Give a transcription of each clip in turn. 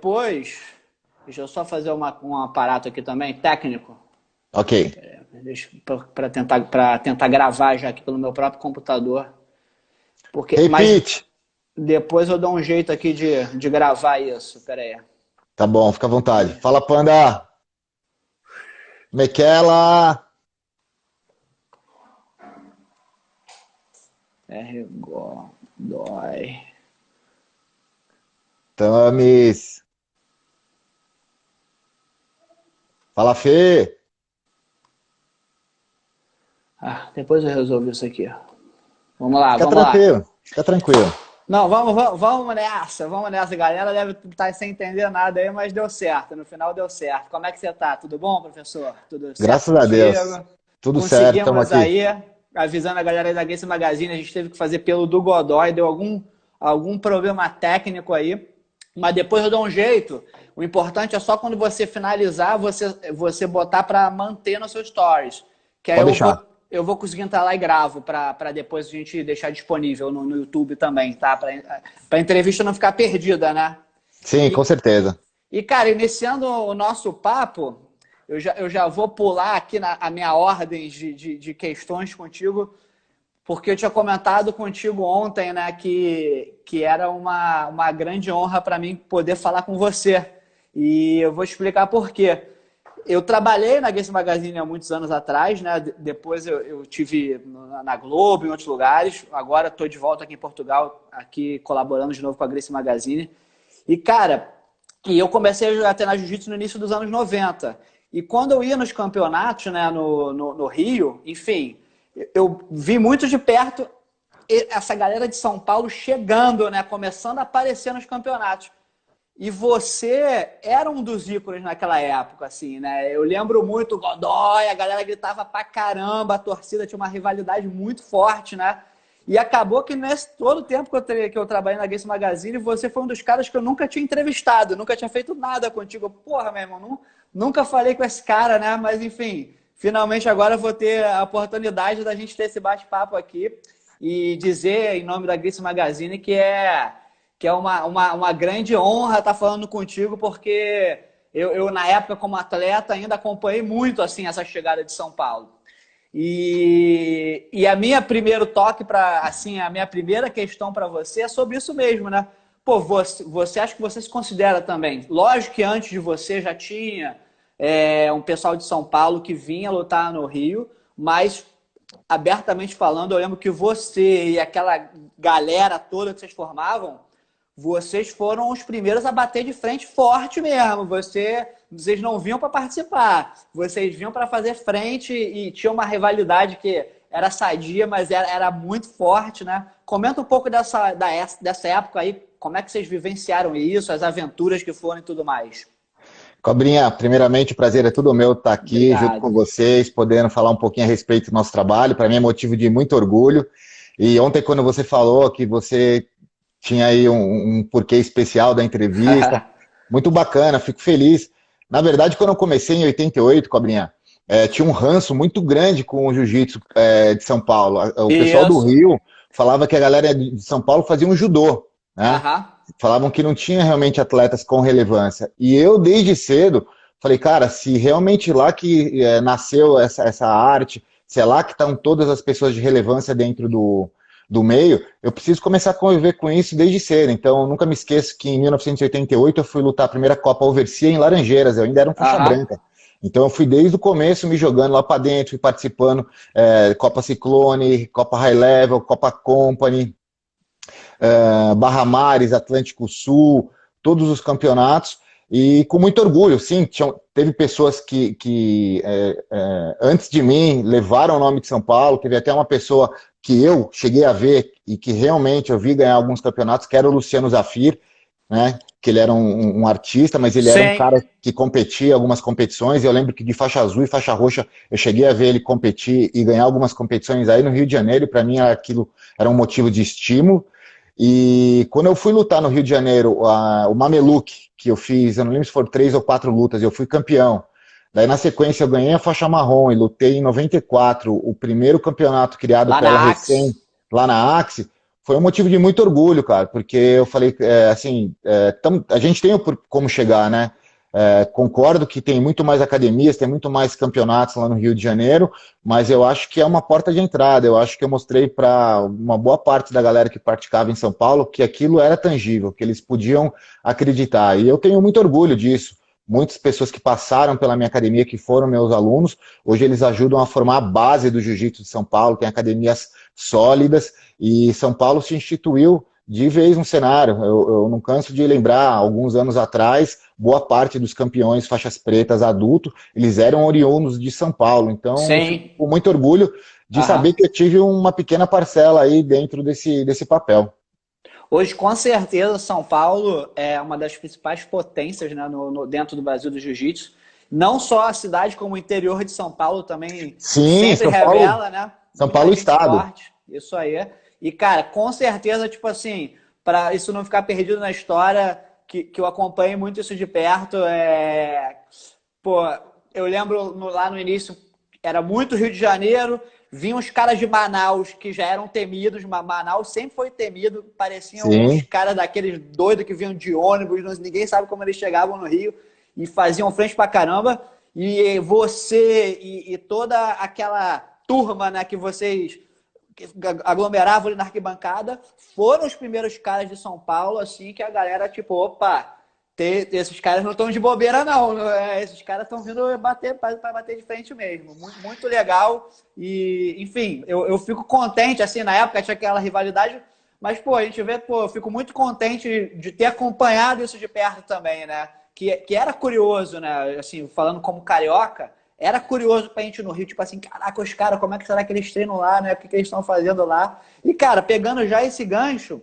depois, deixa eu só fazer um aparato aqui também, técnico, Ok. para tentar gravar já aqui pelo meu próprio computador. Mas Repeat. depois eu dou um jeito aqui de gravar isso. Pera aí. Tá bom, fica à vontade. Fala, Panda. Mequela. Dói. Tamis. Fala, Fê. Depois eu resolvo isso aqui. Vamos lá, Fica vamos lá. tranquilo. Fica tranquilo. Não, vamos nessa, vamos nessa. A galera deve estar sem entender nada aí, mas deu certo. No final deu certo. Como é que você tá? Tudo bom, professor? Tudo certo Graças a Deus. contigo? Tudo certo, estamos Conseguimos aqui. aí, avisando a galera aí da Games Magazine, a gente teve que fazer pelo do Godoy, deu algum problema técnico aí, mas depois eu dou um jeito. O importante é só quando você finalizar, você botar para manter no seu stories. Que aí Pode deixar. eu vou conseguir entrar lá e gravo para depois a gente deixar disponível no YouTube também, tá? Para a entrevista não ficar perdida, né? Sim, com E, certeza. cara, iniciando o nosso papo, eu já vou pular aqui a minha ordem de questões contigo, porque eu tinha comentado contigo ontem, né, que era uma grande honra para mim poder falar com você. E eu vou explicar por quê. Eu trabalhei na Games Magazine há muitos anos atrás, né? Depois eu tive na Globo, em outros lugares. Agora estou de volta aqui em Portugal, aqui colaborando de novo com a Grace Magazine. E, cara, eu comecei a treinar jiu-jitsu no início dos anos 90. E quando eu ia nos campeonatos, né, no Rio, enfim, eu vi muito de perto essa galera de São Paulo chegando, né, começando a aparecer nos campeonatos. E você era um dos ícones naquela época, assim, né? Eu lembro muito o Godoy, a galera gritava pra caramba, a torcida tinha uma rivalidade muito forte, né? E acabou que nesse todo o tempo que eu trabalhei na Games Magazine, você foi um dos caras que eu nunca tinha entrevistado, nunca tinha feito nada contigo. Porra, meu irmão, nunca falei com esse cara, né? Mas enfim, finalmente agora eu vou ter a oportunidade da gente ter esse bate-papo aqui e dizer em nome da Games Magazine que é uma grande honra estar falando contigo, porque eu, na época, como atleta, ainda acompanhei muito assim essa chegada de São Paulo. E a minha primeiro toque para assim, a minha primeira questão para você é sobre isso mesmo, né? Pô, você acha que você se considera também? Lógico que antes de você já tinha um pessoal de São Paulo que vinha lutar no Rio, mas abertamente falando, eu lembro que você e aquela galera toda que vocês formavam, vocês foram os primeiros a bater de frente forte mesmo. Vocês não vinham para participar, vocês vinham para fazer frente e tinha uma rivalidade que era sadia, mas era muito forte, né? Comenta um pouco dessa época aí, como é que vocês vivenciaram isso, as aventuras que foram e tudo mais. Cobrinha, primeiramente o prazer é todo meu estar aqui junto com Obrigado. vocês, podendo falar um pouquinho a respeito do nosso trabalho. Para mim é motivo de muito orgulho. E ontem, quando você falou que você tinha aí um porquê especial da entrevista, muito bacana, fico feliz. Na verdade, quando eu comecei em 88, Cobrinha, tinha um ranço muito grande com o jiu-jitsu de São Paulo. O pessoal do Isso. Rio falava que a galera de São Paulo fazia um judô, né? Aham. Falavam que não tinha realmente atletas com relevância. E eu, desde cedo, falei, cara, se realmente lá que nasceu essa arte, se é lá que estão todas as pessoas de relevância dentro do meio, eu preciso começar a conviver com isso desde cedo. Então, eu nunca me esqueço que em 1988 eu fui lutar a primeira Copa Overseas em Laranjeiras, eu ainda era um faixa Aham. branca. Então, eu fui desde o começo me jogando lá para dentro, fui participando Copa Ciclone, Copa High Level, Copa Company, Barra Mares, Atlântico Sul, todos os campeonatos, e com muito orgulho, sim, teve pessoas que antes de mim levaram o nome de São Paulo, teve até uma pessoa que eu cheguei a ver e que realmente eu vi ganhar alguns campeonatos, que era o Luciano Zafir, né, que ele era um artista, mas ele era um Sim. cara que competia em algumas competições, e eu lembro que de faixa azul e faixa roxa eu cheguei a ver ele competir e ganhar algumas competições aí no Rio de Janeiro, e para mim aquilo era um motivo de estímulo. E quando eu fui lutar no Rio de Janeiro, o Mameluque, que eu fiz, eu não lembro se foram 3 ou 4 lutas, eu fui campeão. Daí na sequência eu ganhei a faixa marrom e lutei em 94, o primeiro campeonato criado Lá pela na recém, Axe. lá na Axe, foi um motivo de muito orgulho, cara, porque eu falei, assim, a gente tem como chegar, né? Concordo que tem muito mais academias, tem muito mais campeonatos lá no Rio de Janeiro, mas eu acho que é uma porta de entrada. Eu acho que eu mostrei para uma boa parte da galera que praticava em São Paulo que aquilo era tangível, que eles podiam acreditar. E eu tenho muito orgulho disso. Muitas pessoas que passaram pela minha academia, que foram meus alunos, hoje eles ajudam a formar a base do jiu-jitsu de São Paulo, tem academias sólidas, e São Paulo se instituiu de vez no cenário. Eu não canso de lembrar, alguns anos atrás, boa parte dos campeões faixas pretas adulto, eles eram oriundos de São Paulo. Então, eu fico Sim. com muito orgulho de saber que eu tive uma pequena parcela aí dentro desse papel. Hoje, com certeza, São Paulo é uma das principais potências, né, dentro do Brasil do jiu-jitsu. Não só a cidade, como o interior de São Paulo também Sim, sempre São Paulo, revela, né? São Muita Paulo gente Estado. forte, isso aí. E, cara, com certeza, tipo assim, para isso não ficar perdido na história, que eu acompanhei muito isso de perto, pô, eu lembro lá no início, era muito Rio de Janeiro, vinham os caras de Manaus que já eram temidos, Manaus sempre foi temido, pareciam uns Sim. caras daqueles doidos que vinham de ônibus, ninguém sabe como eles chegavam no Rio e faziam frente pra caramba. E você e toda aquela turma, né, que vocês aglomeravam ali na arquibancada, foram os primeiros caras de São Paulo, assim, que a galera, tipo, opa, esses caras não estão de bobeira, não. Esses caras estão vindo bater para bater de frente mesmo. Muito, muito legal. E, enfim, eu fico contente, assim, na época tinha aquela rivalidade, mas, pô, a gente vê, pô, eu fico muito contente de ter acompanhado isso de perto também, né? Que era curioso, né? Assim, falando como carioca, era curioso pra gente no Rio, tipo assim, caraca, os caras, como é que será que eles treinam lá, né? O que eles estão fazendo lá? E, cara, pegando já esse gancho,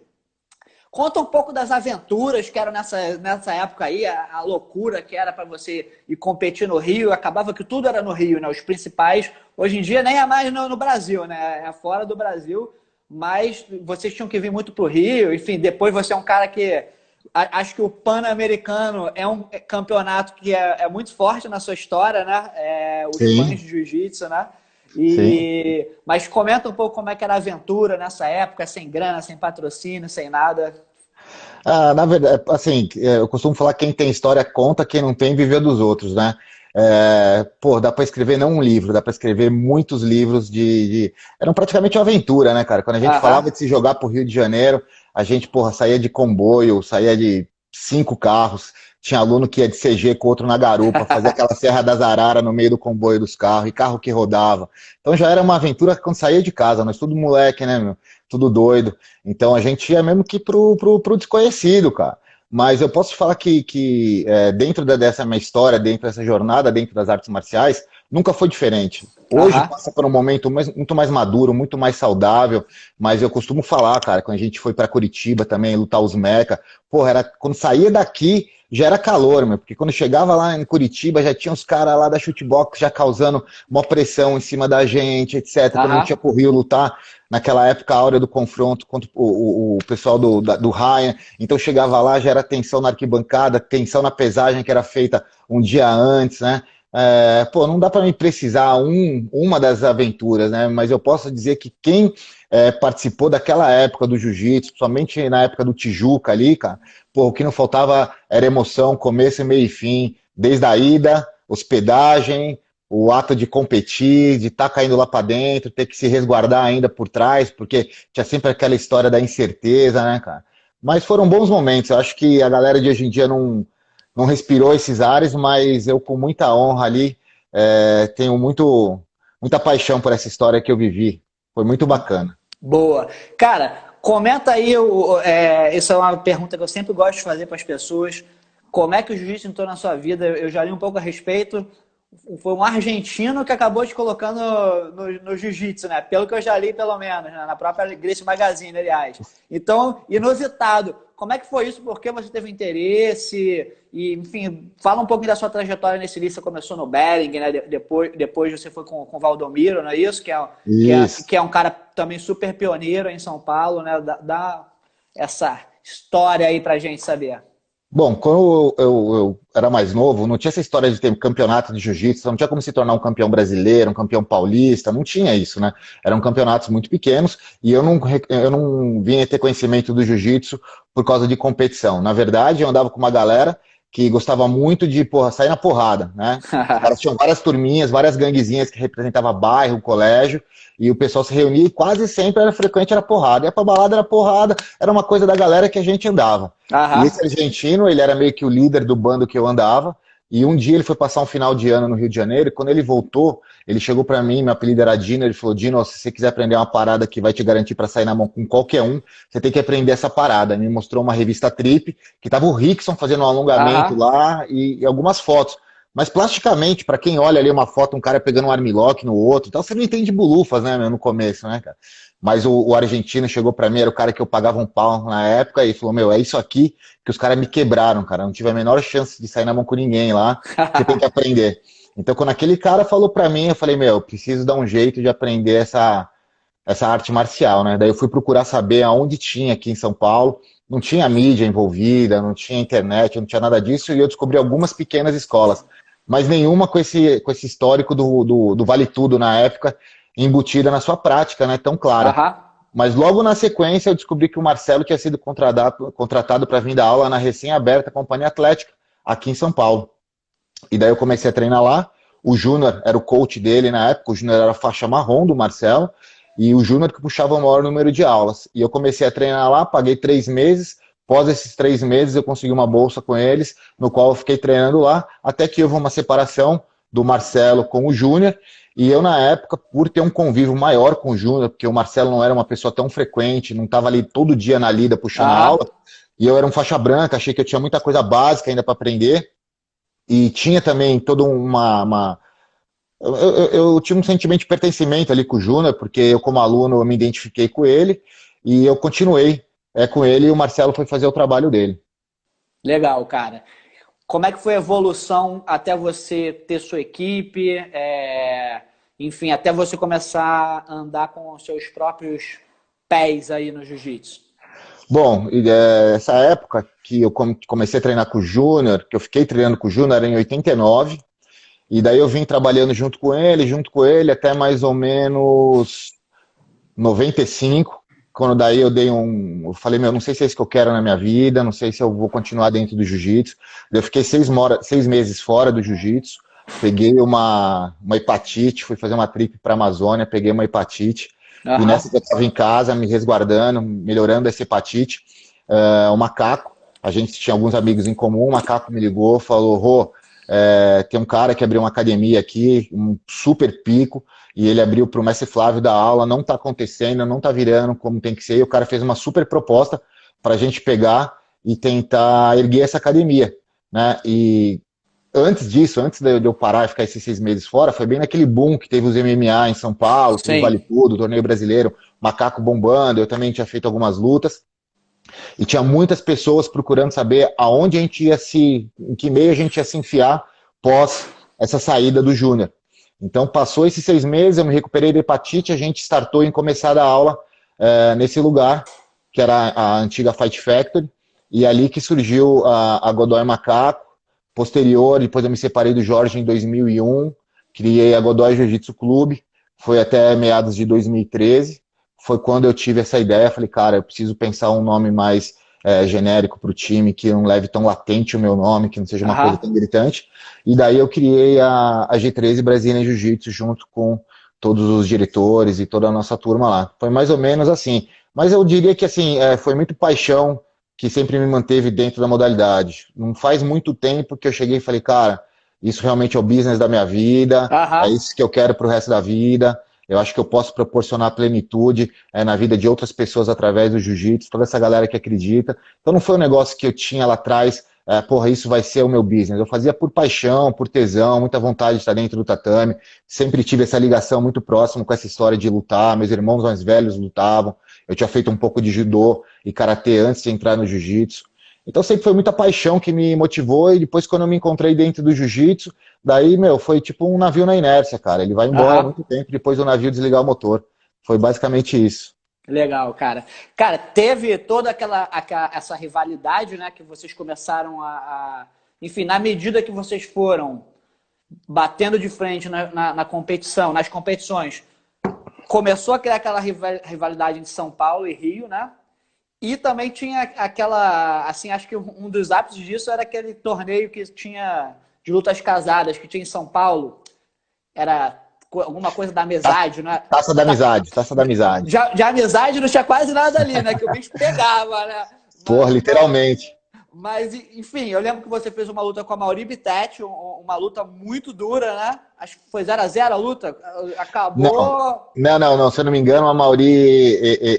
conta um pouco das aventuras que eram nessa época aí, a loucura que era para você ir competir no Rio. Acabava que tudo era no Rio, né? Os principais. Hoje em dia nem é mais no Brasil, né? É fora do Brasil. Mas vocês tinham que vir muito pro Rio. Enfim, depois você é um cara que... Acho que o Pan-Americano é um campeonato que é muito forte na sua história, né? Os pães Sim, de jiu-jitsu, né? sim. Mas comenta um pouco como é que era a aventura nessa época, sem grana, sem patrocínio, sem nada. Ah, na verdade, assim, eu costumo falar que quem tem história conta, quem não tem viveu dos outros, né? Pô, dá para escrever não um livro, dá para escrever muitos livros Eram praticamente uma aventura, né, cara? Quando a gente Aham. falava de se jogar pro Rio de Janeiro, a gente, porra, saía de comboio, saía de 5 carros, tinha aluno que ia de CG com outro na garupa, fazia aquela Serra das Araras no meio do comboio dos carros, e carro que rodava. Então já era uma aventura quando saía de casa, nós tudo moleque, né, meu? Tudo doido. Então a gente ia mesmo que pro desconhecido, cara. Mas eu posso te falar que dentro dessa minha história, dentro dessa jornada, dentro das artes marciais, nunca foi diferente. Hoje Aham. passa por um momento muito mais maduro, muito mais saudável, mas eu costumo falar, cara, quando a gente foi para Curitiba também, lutar os meca, porra, quando saía daqui já era calor, meu, porque quando chegava lá em Curitiba já tinha os caras lá da chutebox já causando uma pressão em cima da gente, etc. Quando a gente Aham. ia pro Rio lutar, naquela época, a hora do confronto contra o pessoal do Ryan, então chegava lá, já era tensão na arquibancada, tensão na pesagem que era feita um dia antes, né? Pô, não dá para me precisar uma das aventuras, né? Mas eu posso dizer que quem participou daquela época do jiu-jitsu, somente na época do Tijuca ali, cara, pô, o que não faltava era emoção, começo, meio e fim, desde a ida, hospedagem, o ato de competir, de estar caindo lá para dentro, ter que se resguardar ainda por trás, porque tinha sempre aquela história da incerteza, né, cara? Mas foram bons momentos. Eu acho que a galera de hoje em dia não respirou esses ares, mas eu, com muita honra ali, tenho muita paixão por essa história que eu vivi. Foi muito bacana. Boa. Cara, comenta aí, essa é uma pergunta que eu sempre gosto de fazer para as pessoas. Como é que o jiu-jitsu entrou na sua vida? Eu já li um pouco a respeito. Foi um argentino que acabou te colocando no jiu-jitsu, né? Pelo que eu já li, pelo menos, né? Na própria Gracie Magazine, aliás. Então, inusitado. Como é que foi isso? Por que você teve interesse? E, enfim, fala um pouquinho da sua trajetória nesse livro. Você começou no Belling, né? Depois você foi com o Valdomiro, não é isso? Isso. Que é um cara também super pioneiro em São Paulo, né? Dá essa história aí pra gente saber. Bom, quando eu era mais novo, não tinha essa história de ter campeonato de jiu-jitsu, não tinha como se tornar um campeão brasileiro, um campeão paulista, não tinha isso, né? Eram campeonatos muito pequenos e eu não vinha ter conhecimento do jiu-jitsu por causa de competição. Na verdade, eu andava com uma galera que gostava muito de, porra, sair na porrada, né? Os caras tinham várias turminhas, várias ganguezinhas que representavam bairro, colégio, e o pessoal se reunia e quase sempre era frequente, era porrada. Ia pra balada, era porrada, era uma coisa da galera que a gente andava. E Aham. esse argentino, ele era meio que o líder do bando que eu andava. E um dia ele foi passar um final de ano no Rio de Janeiro. E quando ele voltou, ele chegou para mim, meu apelido era Dino. Ele falou: Dino, se você quiser aprender uma parada que vai te garantir para sair na mão com qualquer um, você tem que aprender essa parada. Ele me mostrou uma revista Trip, que tava o Rickson fazendo um alongamento Aham. lá e algumas fotos. Mas plasticamente, para quem olha ali uma foto, um cara pegando um armlock no outro, então você não entende bulufas, né, meu, no começo, né, cara? Mas o argentino chegou para mim, era o cara que eu pagava um pau na época, e falou: Meu, é isso aqui que os caras me quebraram, cara. Eu não tive a menor chance de sair na mão com ninguém lá. Você tem que aprender. Então, quando aquele cara falou para mim, eu falei: Meu, eu preciso dar um jeito de aprender essa arte marcial, né? Daí eu fui procurar saber aonde tinha aqui em São Paulo. Não tinha mídia envolvida, não tinha internet, não tinha nada disso, e eu descobri algumas pequenas escolas, mas nenhuma com esse histórico do Vale Tudo na época, embutida na sua prática, né? Tão clara. Aham. Mas logo na sequência eu descobri que o Marcelo tinha sido contratado para vir dar aula na recém-aberta Companhia Atlética, aqui em São Paulo. E daí eu comecei a treinar lá. O Júnior era o coach dele na época, o Júnior era a faixa marrom do Marcelo, e o Júnior que puxava o maior número de aulas. E eu comecei a treinar lá, paguei 3 meses. Após esses 3 meses eu consegui uma bolsa com eles, no qual eu fiquei treinando lá, até que houve uma separação do Marcelo com o Júnior. E eu, na época, por ter um convívio maior com o Júnior, porque o Marcelo não era uma pessoa tão frequente, não estava ali todo dia na lida puxando a Aham. aula, e eu era um faixa branca, achei que eu tinha muita coisa básica ainda para aprender, e tinha também toda uma. Eu tinha um sentimento de pertencimento ali com o Júnior, porque eu, como aluno, eu me identifiquei com ele, e eu continuei com ele, e o Marcelo foi fazer o trabalho dele. Legal, cara. Como é que foi a evolução até você ter sua equipe? Enfim, até você começar a andar com os seus próprios pés aí no jiu-jitsu? Bom, essa época que eu comecei a treinar com o Júnior, que eu fiquei treinando com o Júnior, era em 89, e daí eu vim trabalhando junto com ele, até mais ou menos 95, quando daí eu falei: Meu, não sei se é isso que eu quero na minha vida, não sei se eu vou continuar dentro do jiu-jitsu. Eu fiquei 6 meses fora do jiu-jitsu, peguei uma hepatite, fui fazer uma trip para a Amazônia, peguei uma hepatite, e Aham. nessa que eu estava em casa, me resguardando, melhorando essa hepatite, o Macaco, a gente tinha alguns amigos em comum, o Macaco me ligou, falou: Rô, tem um cara que abriu uma academia aqui, um super pico, e ele abriu para o mestre Flávio da aula, não está acontecendo, não está virando como tem que ser, e o cara fez uma super proposta para a gente pegar e tentar erguer essa academia, né? E antes disso, antes de eu parar e ficar esses 6 meses fora, foi bem naquele boom que teve os MMA em São Paulo, teve o Sim. Vale Tudo, o Torneio Brasileiro, Macaco bombando, eu também tinha feito algumas lutas, e tinha muitas pessoas procurando saber aonde a gente ia em que meio a gente ia se enfiar pós essa saída do Júnior. Então, passou esses 6 meses, eu me recuperei da hepatite, a gente startou em começar a dar aula nesse lugar, que era a antiga Fight Factory, e ali que surgiu a Godoy Macaco. Posterior, depois eu me separei do Jorge em 2001, criei a Godoy Jiu-Jitsu Clube, foi até meados de 2013, foi quando eu tive essa ideia, falei: Cara, eu preciso pensar um nome mais genérico para o time, que não leve tão latente o meu nome, que não seja uma coisa Aham. tão gritante. E daí eu criei a G13 Brasília Jiu-Jitsu junto com todos os diretores e toda a nossa turma lá. Foi mais ou menos assim. Mas eu diria que assim, foi muito paixão que sempre me manteve dentro da modalidade. Não faz muito tempo que eu cheguei e falei: Cara, isso realmente é o business da minha vida, é Aham. isso que eu quero para o resto da vida. Eu acho que eu posso proporcionar plenitude na vida de outras pessoas através do jiu-jitsu, toda essa galera que acredita. Então não foi um negócio que eu tinha lá atrás, porra, isso vai ser o meu business. Eu fazia por paixão, por tesão, muita vontade de estar dentro do tatame. Sempre tive essa ligação muito próxima com essa história de lutar. Meus irmãos mais velhos lutavam. Eu tinha feito um pouco de judô e karatê antes de entrar no jiu-jitsu. Então sempre foi muita paixão que me motivou, e depois quando eu me encontrei dentro do jiu-jitsu, daí, meu, foi tipo um navio na inércia, cara. Ele vai embora há Aham. muito tempo depois do navio desligar o motor. Foi basicamente isso. Legal, cara. Cara, teve toda essa rivalidade, né, que vocês começaram enfim, na medida que vocês foram batendo de frente na competição, nas competições, começou a criar aquela rivalidade de São Paulo e Rio, né? E também tinha aquela, assim, acho que um dos ápices disso era aquele torneio que tinha de lutas casadas, que tinha em São Paulo. Era alguma coisa da amizade, né? Taça da amizade, taça da amizade. De amizade não tinha quase nada ali, né? Que o bicho pegava, né? Porra, literalmente. Mas, enfim, eu lembro que você fez uma luta com a Mauri Bittetti, uma luta muito dura, né? Acho que foi 0-0 a luta. Acabou. Não. Se eu não me engano, a Mauri,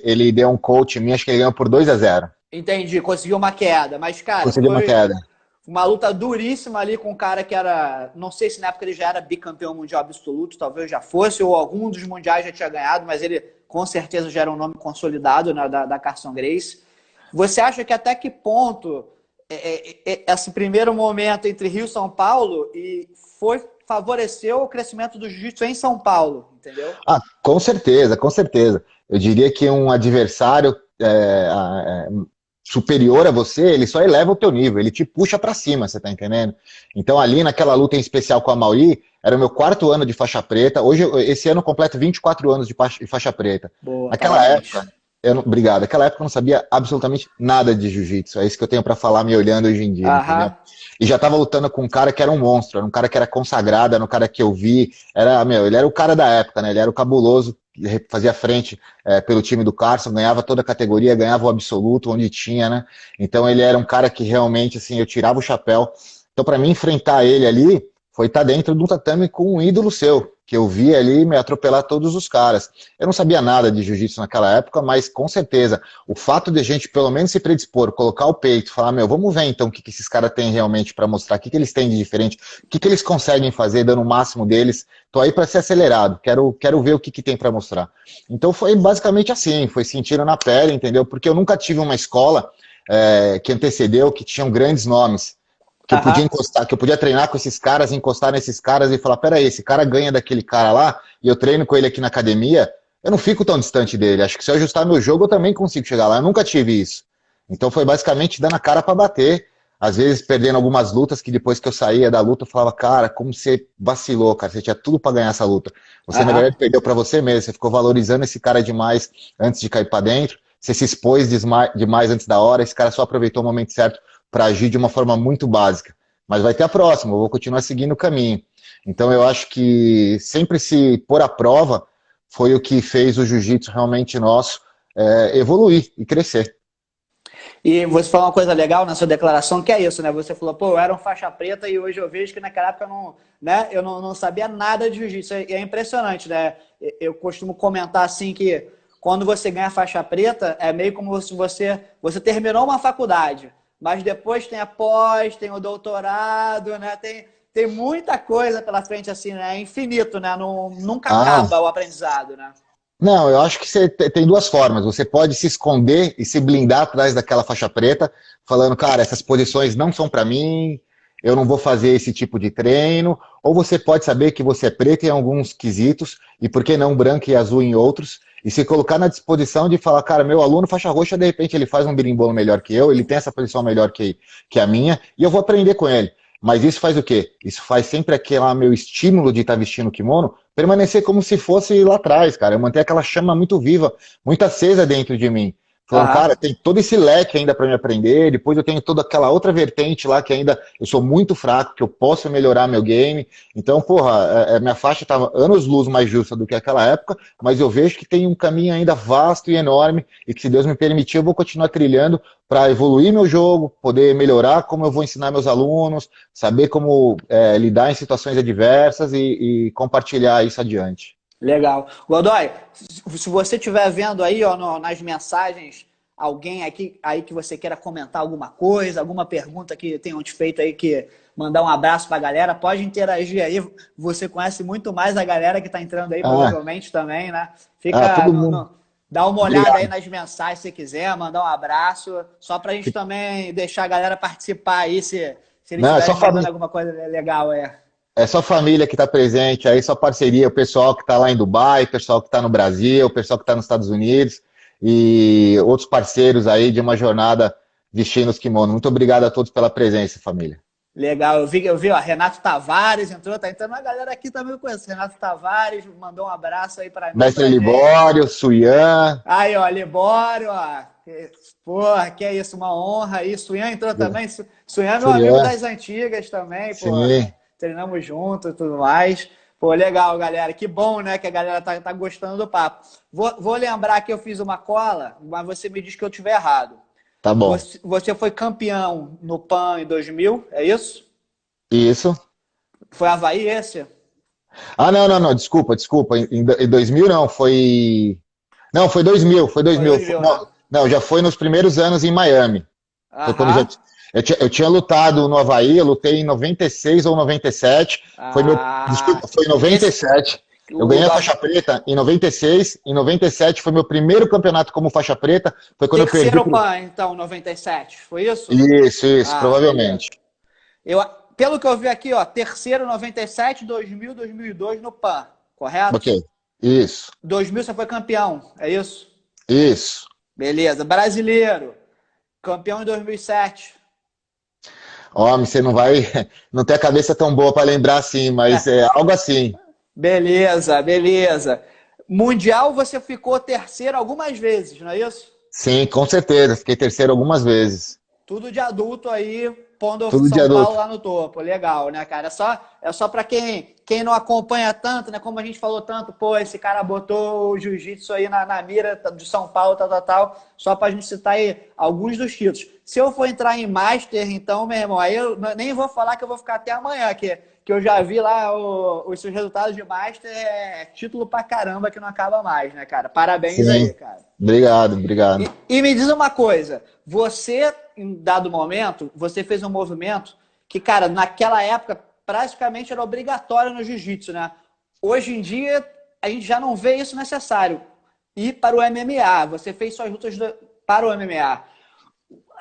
ele deu um coach em mim, acho que ele ganhou por 2-0. Entendi, conseguiu uma queda. Mas, cara, Conseguiu uma queda. Uma luta duríssima ali com um cara que era... Não sei se na época ele já era bicampeão mundial absoluto, talvez já fosse, ou algum dos mundiais já tinha ganhado, mas ele com certeza já era um nome consolidado, né, da Carson Gracie. Você acha que até que ponto esse primeiro momento entre Rio e São Paulo favoreceu o crescimento do jiu-jitsu em São Paulo, entendeu? Ah, com certeza, com certeza. Eu diria que um adversário superior a você, ele só eleva o teu nível, ele te puxa pra cima, você tá entendendo? Então ali naquela luta em especial com a Mauri, era o meu 4º ano de faixa preta, hoje, esse ano eu completo 24 anos de faixa preta. Boa, naquela época, obrigado, naquela época eu não sabia absolutamente nada de jiu-jitsu, é isso que eu tenho pra falar me olhando hoje em dia, entendeu? E já tava lutando com um cara que era um monstro, era um cara que era consagrado, era um cara que eu vi, ele era o cara da época, né? Ele era o cabuloso, fazia frente pelo time do Carson, ganhava toda a categoria, ganhava o absoluto onde tinha, né? Então ele era um cara que realmente, assim, eu tirava o chapéu. Então para mim enfrentar ele ali foi estar dentro de um tatame com um ídolo seu, que eu vi ali me atropelar todos os caras. Eu não sabia nada de jiu-jitsu naquela época, mas com certeza, o fato de a gente pelo menos se predispor, colocar o peito, falar, vamos ver então o que esses caras têm realmente para mostrar, o que eles têm de diferente, o que eles conseguem fazer dando o máximo deles. Tô aí para ser acelerado, quero ver o que tem para mostrar. Então foi basicamente assim, foi sentindo na pele, entendeu? Porque eu nunca tive uma escola que antecedeu, que tinham grandes nomes, que eu podia encostar, que eu podia treinar com esses caras, encostar nesses caras e falar, peraí, esse cara ganha daquele cara lá, e eu treino com ele aqui na academia, eu não fico tão distante dele. Acho que se eu ajustar meu jogo, eu também consigo chegar lá. Eu nunca tive isso. Então foi basicamente dando a cara para bater, às vezes perdendo algumas lutas, que depois que eu saía da luta, eu falava, cara, como você vacilou, cara, você tinha tudo para ganhar essa luta. Você, na verdade, perdeu para você mesmo, você ficou valorizando esse cara demais antes de cair para dentro, você se expôs demais antes da hora, esse cara só aproveitou o momento certo para agir de uma forma muito básica. Mas vai ter a próxima, eu vou continuar seguindo o caminho. Então eu acho que sempre se pôr à prova foi o que fez o jiu-jitsu realmente nosso evoluir e crescer. E você falou uma coisa legal na sua declaração, que é isso, né? Você falou, pô, eu era um faixa preta e hoje eu vejo que naquela época eu não sabia nada de jiu-jitsu. E é impressionante, né? Eu costumo comentar assim que quando você ganha faixa preta, é meio como se você terminou uma faculdade, mas depois tem a pós, tem o doutorado, né? Tem muita coisa pela frente, assim, né? É infinito, né? Nunca acaba o aprendizado, né? Não, eu acho que você tem duas formas. Você pode se esconder e se blindar atrás daquela faixa preta, falando, cara, essas posições não são para mim, eu não vou fazer esse tipo de treino. Ou você pode saber que você é preto em alguns quesitos, e por que não branco e azul em outros, e se colocar na disposição de falar, cara, meu aluno faixa roxa, de repente ele faz um berimbolo melhor que eu, ele tem essa posição melhor que a minha, e eu vou aprender com ele. Mas isso faz o quê? Isso faz sempre aquele meu estímulo de estar vestindo o kimono permanecer como se fosse lá atrás, cara. Eu manter aquela chama muito viva, muito acesa dentro de mim. Falando, cara, tem todo esse leque ainda para me aprender, depois eu tenho toda aquela outra vertente lá que ainda eu sou muito fraco, que eu posso melhorar meu game. Então, porra, minha faixa estava anos-luz mais justa do que aquela época, mas eu vejo que tem um caminho ainda vasto e enorme e que, se Deus me permitir, eu vou continuar trilhando para evoluir meu jogo, poder melhorar como eu vou ensinar meus alunos, saber como lidar em situações adversas e compartilhar isso adiante. Legal. Godoy, se você estiver vendo aí, ó, nas mensagens, alguém aí que você queira comentar alguma coisa, alguma pergunta que tenham te feito aí, que mandar um abraço pra galera, pode interagir aí. Você conhece muito mais a galera que tá entrando aí, provavelmente também, né? Fica, dá uma olhada aí nas mensagens se quiser, mandar um abraço, só pra gente também deixar a galera participar aí, se eles estiverem falando alguma coisa legal aí. É só família que está presente, aí só parceria, o pessoal que está lá em Dubai, o pessoal que está no Brasil, o pessoal que está nos Estados Unidos. e outros parceiros aí de uma jornada vestindo os kimonos. Muito obrigado a todos pela presença, família. Legal, eu vi, ó, Renato Tavares entrou, tá entrando uma galera aqui também que eu conheço. Renato Tavares mandou um abraço aí pra mim, Mestre pra gente. Libório, Suyan. Aí, ó, Libório, ó. Porra, que é isso, uma honra aí. Suyan entrou também. Suyan é meu amigo das antigas também, pô. Treinamos junto e tudo mais. Pô, legal, galera. Que bom, né, que a galera tá gostando do papo. Vou lembrar que eu fiz uma cola, mas você me diz que eu estiver errado. Tá bom. Você foi campeão no PAN em 2000, é isso? Isso. Foi Avaí esse? Ah, não, desculpa. Em 2000 não, foi... Não, foi 2000. Foi 2000, né? Não, já foi nos primeiros anos em Miami. Foi quando eu tinha lutado no Avaí, eu lutei em 96 ou 97. Desculpa, foi em 97. Eu ganhei a faixa preta em 96. Em 97 foi meu primeiro campeonato como faixa preta. Foi quando eu perdi. Terceiro PAN, então, 97. Foi isso? Isso, provavelmente. Pelo que eu vi aqui, ó, terceiro 97, 2000, 2002 no PAN, correto? Ok, isso. 2000 você foi campeão, é isso? Isso. Beleza. Brasileiro, campeão em 2007. Homem, você não tem a cabeça tão boa para lembrar assim, mas é algo assim. Beleza. Mundial você ficou terceiro algumas vezes, não é isso? Sim, com certeza. Fiquei terceiro algumas vezes. Tudo de adulto aí, pondo Tudo São Paulo lá no topo. Legal, né, cara? É só para quem não acompanha tanto, né? Como a gente falou tanto, pô, esse cara botou o jiu-jitsu aí na mira de São Paulo, tal. Só pra gente citar aí alguns dos títulos. Se eu for entrar em Master, então, meu irmão, aí eu nem vou falar que eu vou ficar até amanhã, que eu já vi lá os seus resultados de Master, é título pra caramba que não acaba mais, né, cara? Parabéns. Sim. Aí, cara. Obrigado. E me diz uma coisa, você, em dado momento, você fez um movimento que, cara, naquela época, praticamente era obrigatório no jiu-jitsu, né? Hoje em dia, a gente já não vê isso necessário. Ir para o MMA, você fez suas lutas para o MMA.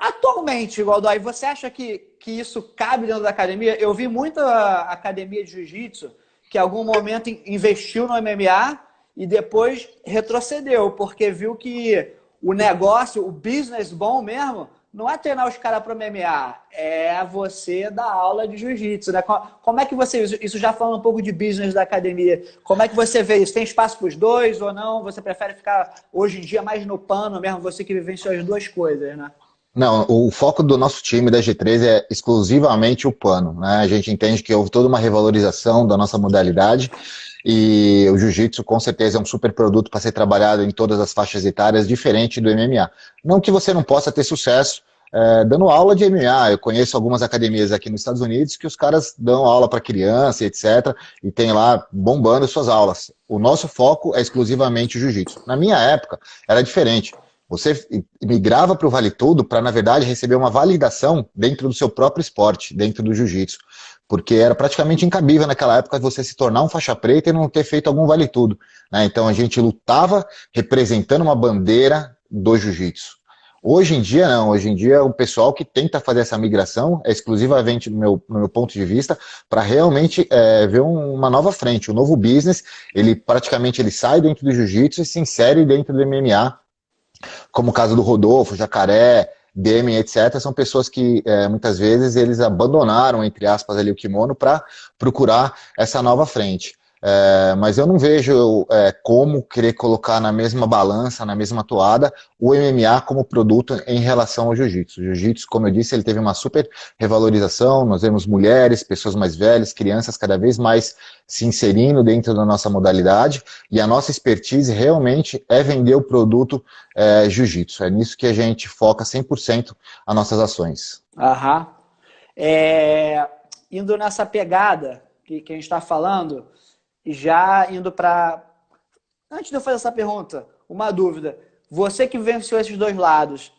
Atualmente, Godoy, você acha que isso cabe dentro da academia? Eu vi muita academia de jiu-jitsu que em algum momento investiu no MMA e depois retrocedeu, porque viu que o negócio, o business bom mesmo, não é treinar os caras para o MMA, é você dar aula de jiu-jitsu, né? Como é que você... Isso já falando um pouco de business da academia, como é que você vê isso? Tem espaço para os dois ou não? Você prefere ficar, hoje em dia, mais no pano mesmo, você que vivenciou as duas coisas, né? Não, o foco do nosso time da G3 é exclusivamente o pano, né? A gente entende que houve toda uma revalorização da nossa modalidade e o jiu-jitsu com certeza é um super produto para ser trabalhado em todas as faixas etárias, diferente do MMA. Não que você não possa ter sucesso dando aula de MMA. Eu conheço algumas academias aqui nos Estados Unidos que os caras dão aula para criança, etc. E tem lá bombando suas aulas. O nosso foco é exclusivamente o jiu-jitsu. Na minha época era diferente. Você migrava para o Vale Tudo para, na verdade, receber uma validação dentro do seu próprio esporte, dentro do jiu-jitsu. Porque era praticamente incabível naquela época você se tornar um faixa preta e não ter feito algum Vale Tudo, né? Então a gente lutava representando uma bandeira do jiu-jitsu. Hoje em dia, não. Hoje em dia, o pessoal que tenta fazer essa migração é exclusivamente, no meu ponto de vista, para realmente ver uma nova frente, um novo business. Ele sai dentro do jiu-jitsu e se insere dentro do MMA, como o caso do Rodolfo, Jacaré, Demi, etc. São pessoas que muitas vezes eles abandonaram, entre aspas, ali o kimono para procurar essa nova frente. Mas eu não vejo como querer colocar na mesma balança, na mesma toada, o MMA como produto em relação ao jiu-jitsu. O jiu-jitsu, como eu disse, ele teve uma super revalorização. Nós vemos mulheres, pessoas mais velhas, crianças cada vez mais se inserindo dentro da nossa modalidade, e a nossa expertise realmente é vender o produto jiu-jitsu. É nisso que a gente foca 100% as nossas ações. Aham. Indo nessa pegada que a gente está falando, já indo para... Antes de eu fazer essa pergunta, uma dúvida. Você que venceu esses dois lados,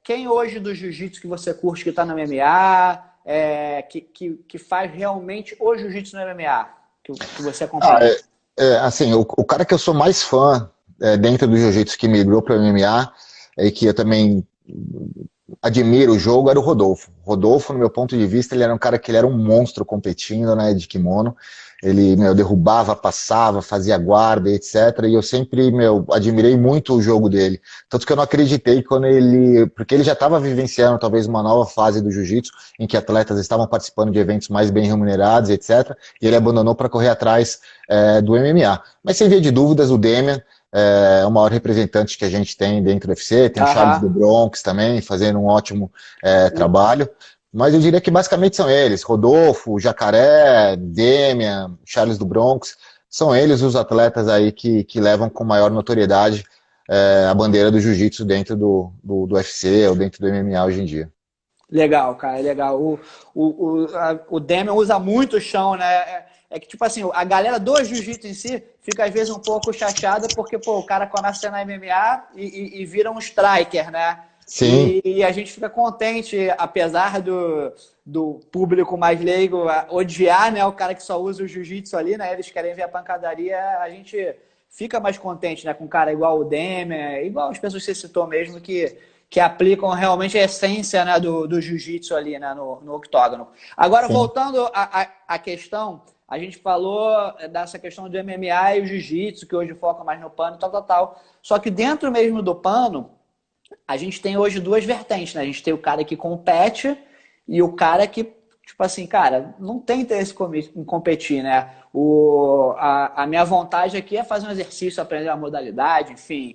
quem hoje do jiu-jitsu que você curte que está no MMA, que faz realmente o jiu-jitsu no MMA, que você acompanha? Assim, o cara que eu sou mais fã dentro do jiu-jitsu que migrou para o MMA e que eu também admiro o jogo era o Rodolfo. Rodolfo, no meu ponto de vista, ele era um cara que ele era um monstro competindo, né, de kimono. Ele, derrubava, passava, fazia guarda, etc. E eu sempre, admirei muito o jogo dele. Tanto que eu não acreditei quando ele... Porque ele já estava vivenciando talvez uma nova fase do jiu-jitsu, em que atletas estavam participando de eventos mais bem remunerados, etc. E ele abandonou para correr atrás do MMA. Mas sem via de dúvidas, o Demian é o maior representante que a gente tem dentro do UFC. Tem o Charles do Bronx também, fazendo um ótimo trabalho. Mas eu diria que basicamente são eles, Rodolfo, Jacaré, Demian, Charles do Bronx, são eles os atletas aí que levam com maior notoriedade a bandeira do jiu-jitsu dentro do UFC ou dentro do MMA hoje em dia. Legal, cara, legal. O Demian usa muito o chão, né? É que, tipo assim, a galera do jiu-jitsu em si fica às vezes um pouco chateada porque, pô, o cara começa na MMA e vira um striker, né? Sim. E a gente fica contente, apesar do público mais leigo odiar, né, o cara que só usa o jiu-jitsu ali, né? Eles querem ver a pancadaria, a gente fica mais contente, né, com um cara igual o Demian, igual as pessoas que você citou mesmo, que aplicam realmente a essência, né, do jiu-jitsu ali, né, no octógono. Agora, sim, voltando à questão, a gente falou dessa questão do MMA e o jiu-jitsu, que hoje foca mais no pano, tal. Só que dentro mesmo do pano, a gente tem hoje duas vertentes, né? A gente tem o cara que compete e o cara que, tipo assim, cara, não tem interesse em competir, né? A minha vontade aqui é fazer um exercício, aprender a modalidade, enfim,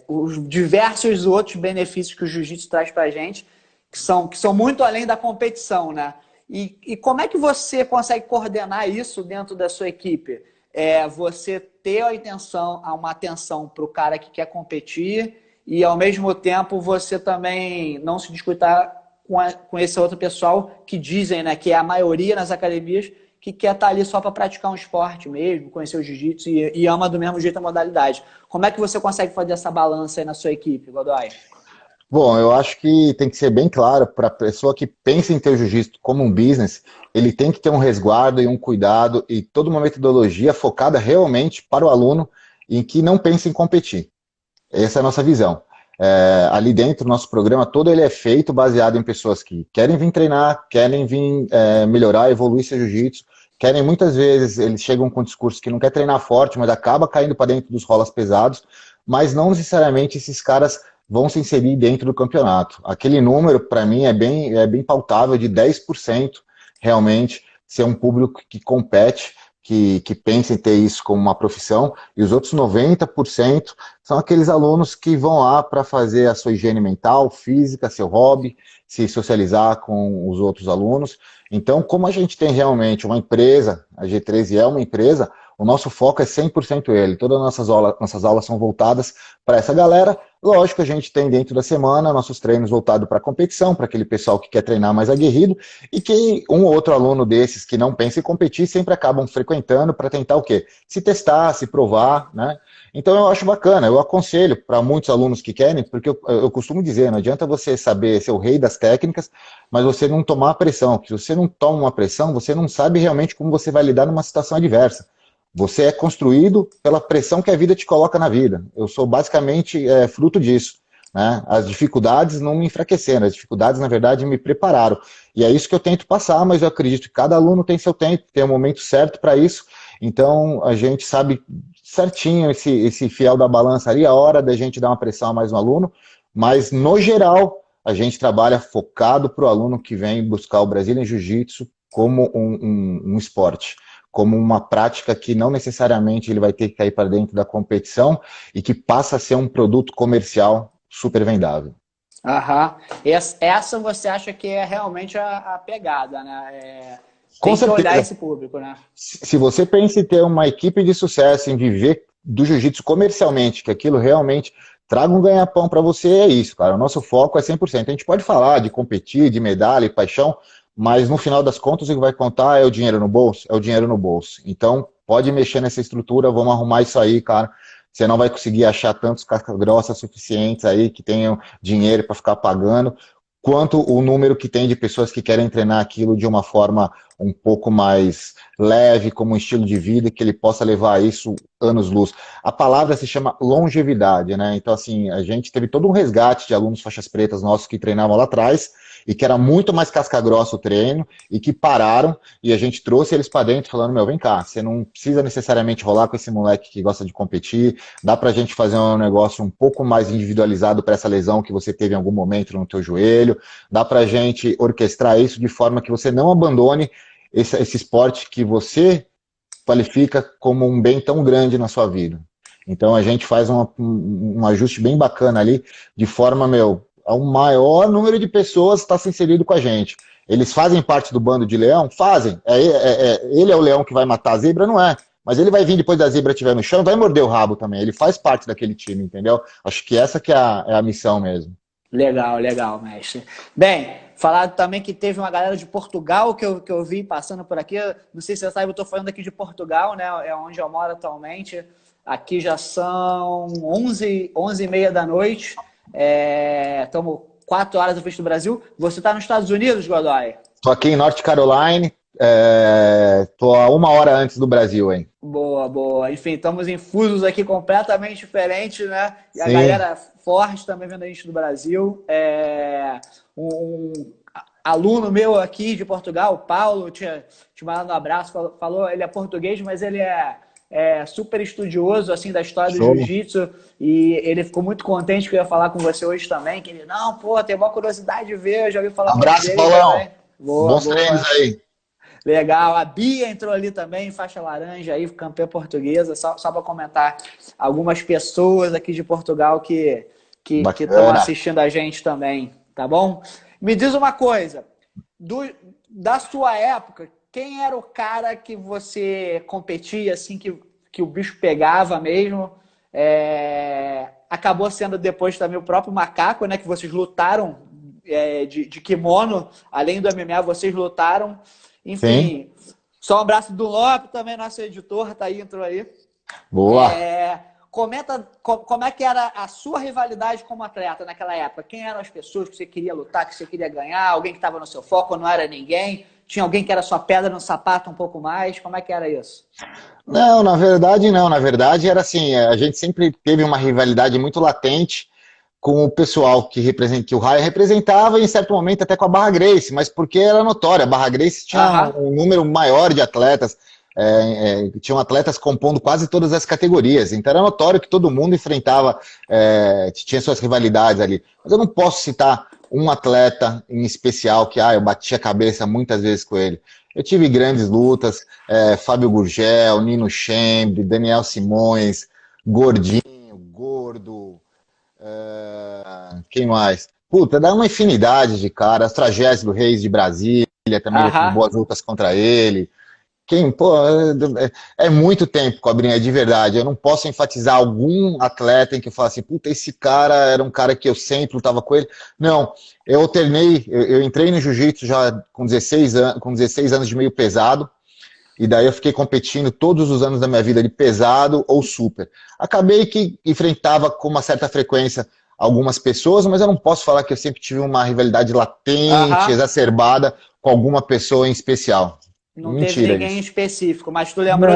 os diversos outros benefícios que o jiu-jitsu traz pra gente, que são muito além da competição, né? E como é que você consegue coordenar isso dentro da sua equipe? Você ter uma atenção para o cara que quer competir e, ao mesmo tempo, você também não se disputar com esse outro pessoal que dizem, né, que é a maioria nas academias, que quer estar ali só para praticar um esporte mesmo, conhecer o jiu-jitsu e ama do mesmo jeito a modalidade. Como é que você consegue fazer essa balança aí na sua equipe, Godoy? Bom, eu acho que tem que ser bem claro para a pessoa que pensa em ter o jiu-jitsu como um business, ele tem que ter um resguardo e um cuidado e toda uma metodologia focada realmente para o aluno em que não pense em competir. Essa é a nossa visão. Ali dentro, o nosso programa todo ele é feito baseado em pessoas que querem vir treinar, querem vir melhorar, evoluir seu jiu-jitsu, querem muitas vezes, eles chegam com um discurso que não quer treinar forte, mas acaba caindo para dentro dos rolas pesados, mas não necessariamente esses caras vão se inserir dentro do campeonato. Aquele número, para mim, é bem pautável, de 10% realmente ser um público que compete, que pensa em ter isso como uma profissão, e os outros 90% são aqueles alunos que vão lá para fazer a sua higiene mental, física, seu hobby, se socializar com os outros alunos. Então, como a gente tem realmente uma empresa, a G13 é uma empresa, o nosso foco é 100% ele. Todas as nossas aulas são voltadas para essa galera. Lógico, a gente tem dentro da semana nossos treinos voltados para a competição, para aquele pessoal que quer treinar mais aguerrido, e que um ou outro aluno desses que não pensa em competir sempre acabam frequentando para tentar o quê? Se testar, se provar, né? Então eu acho bacana, eu aconselho para muitos alunos que querem, porque eu costumo dizer, não adianta você saber ser o rei das técnicas, mas você não tomar pressão, porque se você não toma uma pressão, você não sabe realmente como você vai lidar numa situação adversa. Você é construído pela pressão que a vida te coloca na vida. Eu sou basicamente fruto disso, né? As dificuldades não me enfraqueceram, as dificuldades, na verdade, me prepararam. E é isso que eu tento passar, mas eu acredito que cada aluno tem seu tempo, tem o momento certo para isso. Então, a gente sabe certinho esse fiel da balança ali, a hora da gente dar uma pressão a mais um aluno, mas, no geral, a gente trabalha focado para o aluno que vem buscar o Brazilian Jiu-Jitsu como um esporte, como uma prática que não necessariamente ele vai ter que cair para dentro da competição e que passa a ser um produto comercial super vendável. Aham. Essa você acha que é realmente a pegada, né? Com tem que olhar certeza. esse público, né? Se você pensa em ter uma equipe de sucesso, em viver do jiu-jitsu comercialmente, que aquilo realmente traga um ganha-pão para você, é isso, cara. O nosso foco é 100%. A gente pode falar de competir, de medalha e paixão, mas no final das contas o que vai contar é o dinheiro no bolso? É o dinheiro no bolso. Então, pode mexer nessa estrutura, vamos arrumar isso aí, cara. Você não vai conseguir achar tantos cascas grossas suficientes aí que tenham dinheiro para ficar pagando. quanto o número que tem de pessoas que querem treinar aquilo de uma forma um pouco mais leve, como um estilo de vida, que ele possa levar isso anos-luz. A palavra se chama longevidade, né? Então, assim, a gente teve todo um resgate de alunos faixas pretas nossos que treinavam lá atrás, e que era muito mais casca-grossa o treino, e que pararam, e a gente trouxe eles para dentro, falando, meu, vem cá, você não precisa necessariamente rolar com esse moleque que gosta de competir, dá pra gente fazer um negócio um pouco mais individualizado para essa lesão que você teve em algum momento no teu joelho, dá pra gente orquestrar isso de forma que você não abandone esse esporte que você qualifica como um bem tão grande na sua vida. Então a gente faz um ajuste bem bacana ali, de forma, meu, a um maior número de pessoas está se inserido com a gente. Eles fazem parte do bando de leão? Fazem. Ele é o leão que vai matar a zebra? Não é. Mas ele vai vir depois da zebra estiver no chão e vai morder o rabo também. Ele faz parte daquele time, entendeu? Acho que essa que é a missão mesmo. Legal, legal, mestre. Bem, falaram também que teve uma galera de Portugal que eu vi passando por aqui. Não sei se você sabe, eu estou falando aqui de Portugal, né? É onde eu moro atualmente. Aqui já são 11h30 da noite. Estamos 4 horas à frente do Brasil. Você está nos Estados Unidos, Godoy? Estou aqui em North Carolina. Estou a 1 hora antes do Brasil, hein? Boa, boa. Enfim, estamos em fusos aqui completamente diferentes, né? E a Sim. galera forte também vendo a gente do Brasil. Um aluno meu aqui de Portugal, o Paulo, te mandando um abraço, falou, ele é português, mas ele é super estudioso assim da história do jiu-jitsu, e ele ficou muito contente que eu ia falar com você hoje também, que ele, não, pô, tem uma curiosidade de ver, eu já ouvi falar Abraço, dele Paulão. também. Boa, bons treinos aí. Legal, a Bia entrou ali também, faixa laranja aí, campeã portuguesa, só para comentar algumas pessoas aqui de Portugal que estão assistindo a gente também, tá bom? Me diz uma coisa, da sua época, quem era o cara que você competia, assim, que o bicho pegava mesmo? Acabou sendo depois também o próprio Macaco, né, que vocês lutaram de kimono, além do MMA, vocês lutaram. Enfim, sim. Só um abraço do Lopes, também nosso editor, tá aí, entrou aí. Boa! Comenta como é que era a sua rivalidade como atleta naquela época. Quem eram as pessoas que você queria lutar, que você queria ganhar? Alguém que estava no seu foco, não era ninguém? Tinha alguém que era sua pedra no sapato um pouco mais? Como é que era isso? Não, na verdade não. Na verdade era assim, a gente sempre teve uma rivalidade muito latente com o pessoal que o Ryan representava, e em certo momento até com a Barra Gracie, mas porque era notória, a Barra Gracie tinha um número maior de atletas, tinham atletas compondo quase todas as categorias, então era notório que todo mundo enfrentava, tinha suas rivalidades ali. Mas eu não posso citar um atleta em especial que eu bati a cabeça muitas vezes com ele. Eu tive grandes lutas, Fábio Gurgel, Nino Schembri, Daniel Simões, Gordinho, Gordo... quem mais? Puta, dá uma infinidade de caras. Tragédia do Reis de Brasília, também tive boas lutas contra ele. É muito tempo, Cobrinha, de verdade. Eu não posso enfatizar algum atleta em que eu falo assim, puta, esse cara era um cara que eu sempre lutava com ele. Não, eu alternei, eu entrei no jiu-jitsu já com 16 anos de meio pesado, e daí eu fiquei competindo todos os anos da minha vida de pesado ou super. Acabei que enfrentava com uma certa frequência algumas pessoas, mas eu não posso falar que eu sempre tive uma rivalidade latente, exacerbada com alguma pessoa em especial. Não teve ninguém específico, mas tu lembrou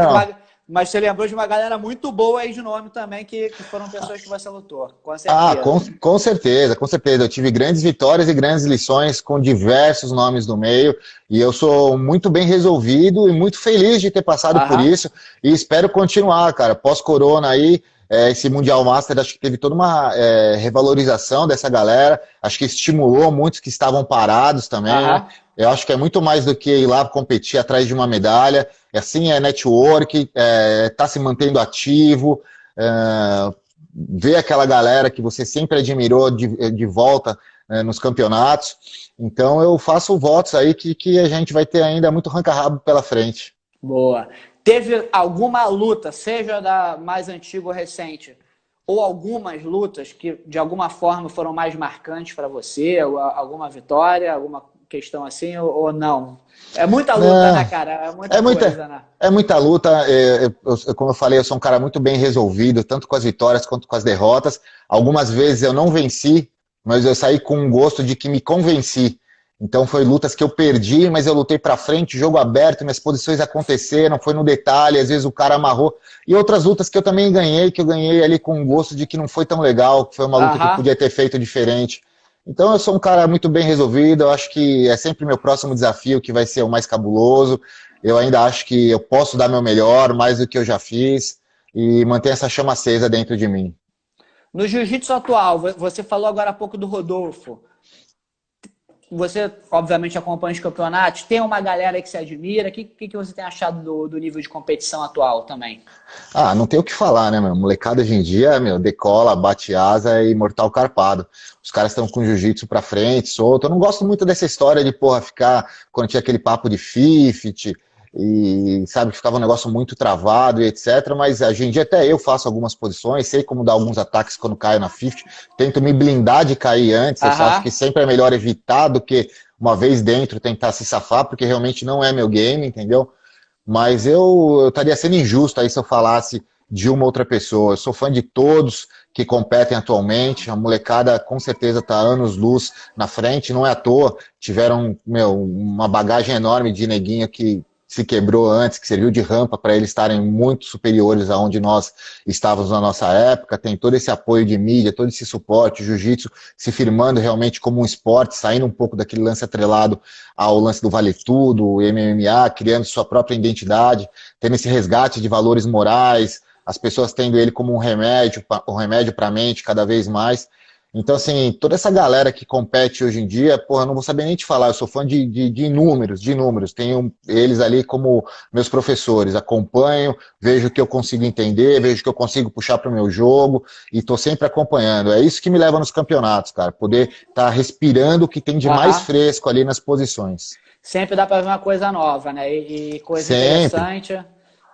mas você lembrou de uma galera muito boa aí de nome também, que foram pessoas que você lutou, com certeza. Com certeza, com certeza. Eu tive grandes vitórias e grandes lições com diversos nomes do meio, e eu sou muito bem resolvido e muito feliz de ter passado por isso, e espero continuar, cara. Pós-corona aí, esse Mundial Master, acho que teve toda uma revalorização dessa galera, acho que estimulou muitos que estavam parados também, né? Eu acho que é muito mais do que ir lá competir atrás de uma medalha, assim é network, tá se mantendo ativo, ver aquela galera que você sempre admirou de volta nos campeonatos. Então eu faço votos aí que a gente vai ter ainda muito arranca-rabo pela frente. Boa. Teve alguma luta, seja da mais antiga ou recente, ou algumas lutas que de alguma forma foram mais marcantes para você, alguma vitória, alguma questão assim, ou não? É muita luta, né, cara? É muita coisa, né? É muita luta. Como eu falei, eu sou um cara muito bem resolvido, tanto com as vitórias quanto com as derrotas. Algumas vezes eu não venci mas eu saí com um gosto de que me convenci. Então foi lutas que eu perdi, mas eu lutei pra frente, jogo aberto, minhas posições aconteceram, foi no detalhe, às vezes o cara amarrou. E outras lutas que eu também ganhei, que eu ganhei ali com um gosto de que não foi tão legal, que foi uma luta que eu podia ter feito diferente. Então eu sou um cara muito bem resolvido, eu acho que é sempre meu próximo desafio que vai ser o mais cabuloso. Eu ainda acho que eu posso dar meu melhor, mais do que eu já fiz, e manter essa chama acesa dentro de mim. No jiu-jitsu atual, você falou agora há pouco do Rodolfo. Você, obviamente, acompanha os campeonatos. Tem uma galera que se admira. O que você tem achado do nível de competição atual também? Ah, não tem o que falar, né, meu? Molecada hoje em dia, meu, decola, bate asa e mortal carpado. Os caras estão com jiu-jitsu pra frente, solto. Eu não gosto muito dessa história de, porra, ficar, quando tinha aquele papo de 50, e, sabe, que ficava um negócio muito travado e etc. Mas hoje em dia até eu faço algumas posições, sei como dar alguns ataques quando caio na 50. Tento me blindar de cair antes. Eu só acho que sempre é melhor evitar do que, uma vez dentro, tentar se safar, porque realmente não é meu game, entendeu? Mas eu estaria sendo injusto aí se eu falasse de uma outra pessoa. Eu sou fã de todos que competem atualmente. A molecada com certeza está anos-luz na frente, não é à toa. Tiveram, meu, uma bagagem enorme de neguinho que se quebrou antes, que serviu de rampa para eles estarem muito superiores aonde nós estávamos na nossa época. Tem todo esse apoio de mídia, todo esse suporte, o jiu-jitsu se firmando realmente como um esporte, saindo um pouco daquele lance atrelado ao lance do vale tudo, o MMA, criando sua própria identidade, tendo esse resgate de valores morais, as pessoas tendo ele como um remédio para a mente cada vez mais. Então, assim, toda essa galera que compete hoje em dia, porra, não vou saber nem te falar, eu sou fã de inúmeros, tenho eles ali como meus professores, acompanho, vejo o que eu consigo entender, vejo o que eu consigo puxar para o meu jogo, e tô sempre acompanhando. É isso que me leva nos campeonatos, cara, poder estar respirando o que tem de mais fresco ali nas posições. Sempre dá para ver uma coisa nova, né? E coisa sempre interessante.